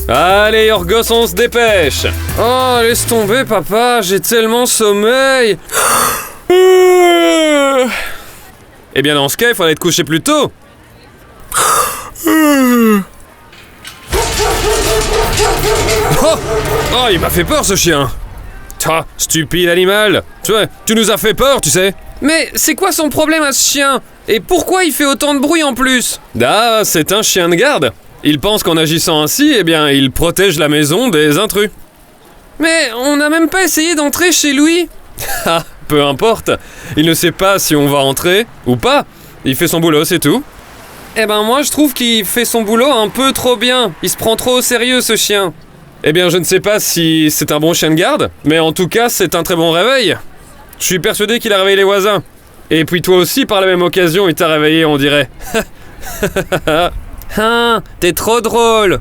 Allez, Yorgos, on se dépêche. Oh, laisse tomber, papa, j'ai tellement sommeil. Eh bien, dans ce cas, il faudrait te coucher plus tôt. Oh, il m'a fait peur, ce chien. Ah, stupide animal. Tu nous as fait peur, tu sais. Mais c'est quoi son problème à ce chien? Et pourquoi il fait autant de bruit en plus? Ah, c'est un chien de garde. Il pense qu'en agissant ainsi, eh bien, il protège la maison des intrus. Mais on n'a même pas essayé d'entrer chez lui. Ah, peu importe. Il ne sait pas si on va entrer ou pas. Il fait son boulot, c'est tout. Eh ben moi, je trouve qu'il fait son boulot un peu trop bien. Il se prend trop au sérieux, ce chien. Eh bien, je ne sais pas si c'est un bon chien de garde, mais en tout cas, c'est un très bon réveil. Je suis persuadé qu'il a réveillé les voisins. Et puis toi aussi, par la même occasion, il t'a réveillé, on dirait. Hein, t'es trop drôle.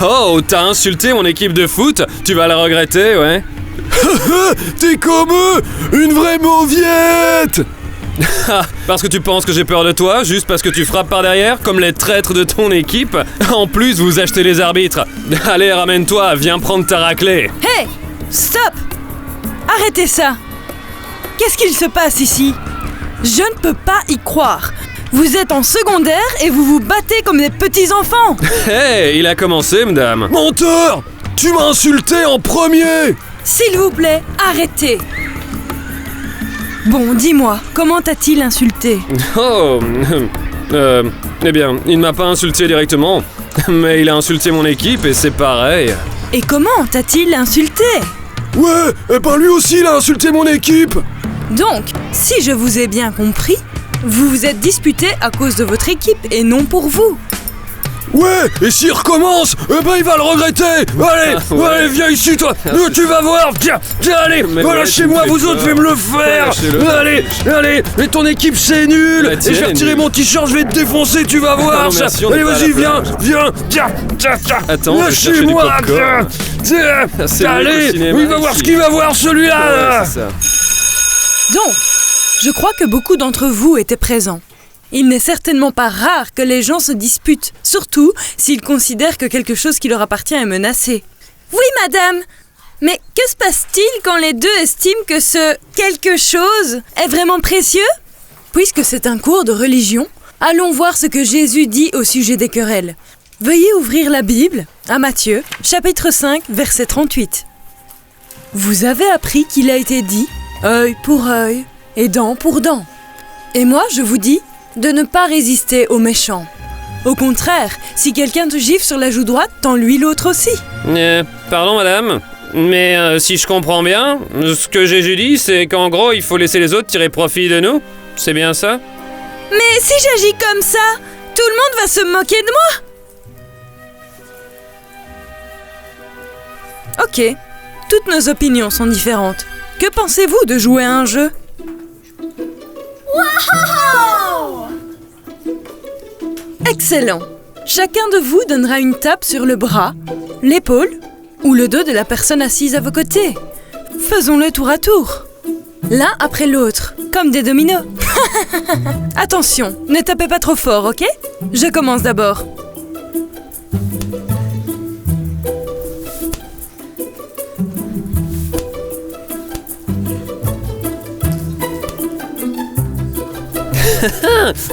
Oh, t'as insulté mon équipe de foot? Tu vas le regretter, ouais. T'es comme eux, une vraie mauviette. Parce que tu penses que j'ai peur de toi, juste parce que tu frappes par derrière, comme les traîtres de ton équipe. En plus, vous achetez les arbitres. Allez, ramène-toi, viens prendre ta raclée. Hey! Stop! Arrêtez ça! Qu'est-ce qu'il se passe ici? Je ne peux pas y croire. Vous êtes en secondaire et vous vous battez comme des petits-enfants. Hey, il a commencé, madame. Menteur! Tu m'as insulté en premier! S'il vous plaît, arrêtez. Bon, dis-moi, comment t'a-t-il insulté? Oh, eh bien, il ne m'a pas insulté directement, mais il a insulté mon équipe et c'est pareil. Et comment t'a-t-il insulté? Ouais, et ben lui aussi il a insulté mon équipe! Donc, si je vous ai bien compris, vous vous êtes disputé à cause de votre équipe et non pour vous. Ouais, et s'il recommence, eh ben il va le regretter! Allez, ouais. allez, viens ici toi! Tu vas voir! Tiens, allez! Mais Voilà ouais, chez tu me moi, fais vous autres, peur. je vais me le faire! Lâchez-le, Allez, allez! Et ton équipe c'est nul! La Et je vais tienne est retirer nulle. mon t-shirt, je vais te défoncer, tu vas voir! Non, ça. merci, on n'est Allez, pas à vas-y, la viens! plage. Viens! Tiens! Attends, je vais chercher du Lâchez-moi! popcorn. Tiens! C'est mieux Allez! qu'au cinéma, Il va voir ici. ce qu'il va voir celui-là! Ouais, c'est ça. Donc, je crois que beaucoup d'entre vous étaient présents. Il n'est certainement pas rare que les gens se disputent, surtout s'ils considèrent que quelque chose qui leur appartient est menacé. Oui, madame. Mais que se passe-t-il quand les deux estiment que ce quelque chose est vraiment précieux? Puisque c'est un cours de religion, allons voir ce que Jésus dit au sujet des querelles. Veuillez ouvrir la Bible à Matthieu, chapitre 5, verset 38. Vous avez appris qu'il a été dit « œil pour œil et dent pour dent ». Et moi, je vous dis de ne pas résister aux méchants. Au contraire, si quelqu'un te gifle sur la joue droite, tends-lui l'autre aussi. Pardon, madame, mais si je comprends bien, ce que Jésus dit, c'est qu'en gros, il faut laisser les autres tirer profit de nous. C'est bien ça? Mais si j'agis comme ça, tout le monde va se moquer de moi. Ok, toutes nos opinions sont différentes. Que pensez-vous de jouer à un jeu? Excellent. Chacun de vous donnera une tape sur le bras, l'épaule ou le dos de la personne assise à vos côtés. Faisons-le tour à tour. L'un après l'autre, comme des dominos. Attention, ne tapez pas trop fort, ok? Je commence d'abord.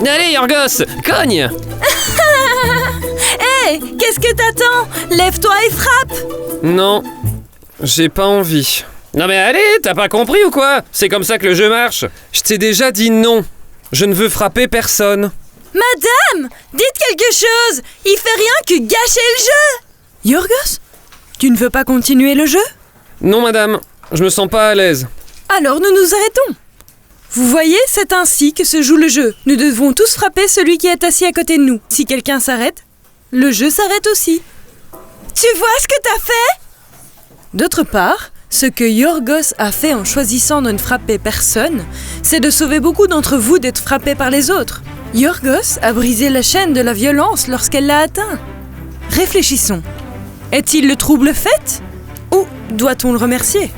Allez, Yorgos, cogne! Hé, qu'est-ce que t'attends? Lève-toi et frappe! Non, j'ai pas envie. Non mais allez, t'as pas compris ou quoi? C'est comme ça que le jeu marche. Je t'ai déjà dit non. Je ne veux frapper personne. Madame, dites quelque chose! Il fait rien que gâcher le jeu! Yorgos, tu ne veux pas continuer le jeu? Non, madame, je me sens pas à l'aise. Alors nous nous arrêtons. Vous voyez, c'est ainsi que se joue le jeu. Nous devons tous frapper celui qui est assis à côté de nous. Si quelqu'un s'arrête, le jeu s'arrête aussi. Tu vois ce que t'as fait? D'autre part, ce que Yorgos a fait en choisissant de ne frapper personne, c'est de sauver beaucoup d'entre vous d'être frappés par les autres. Yorgos a brisé la chaîne de la violence lorsqu'elle l'a atteint. Réfléchissons. Est-il le trouble fait? Ou doit-on le remercier?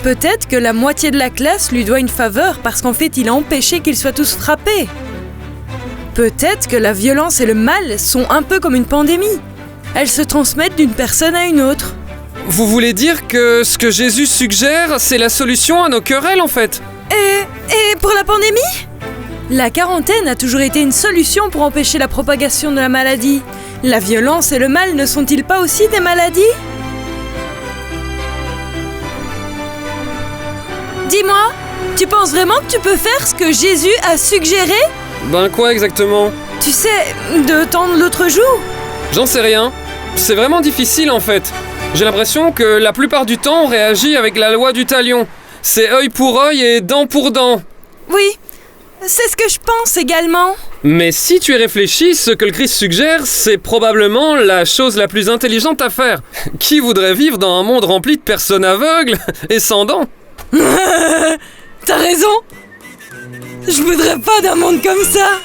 Peut-être que la moitié de la classe lui doit une faveur parce qu'en fait il a empêché qu'ils soient tous frappés. Peut-être que la violence et le mal sont un peu comme une pandémie. Elles se transmettent d'une personne à une autre. Vous voulez dire que ce que Jésus suggère, c'est la solution à nos querelles en fait? Et pour la pandémie? La quarantaine a toujours été une solution pour empêcher la propagation de la maladie. La violence et le mal ne sont-ils pas aussi des maladies? Dis-moi, tu penses vraiment que tu peux faire ce que Jésus a suggéré? Ben quoi exactement? Tu sais, de tendre l'autre joue? J'en sais rien. C'est vraiment difficile en fait. J'ai l'impression que la plupart du temps on réagit avec la loi du talion. C'est œil pour œil et dent pour dent. Oui, c'est ce que je pense également. Mais si tu y réfléchis, ce que le Christ suggère, c'est probablement la chose la plus intelligente à faire. Qui voudrait vivre dans un monde rempli de personnes aveugles et sans dents? T'as raison. Je voudrais pas d'un monde comme ça.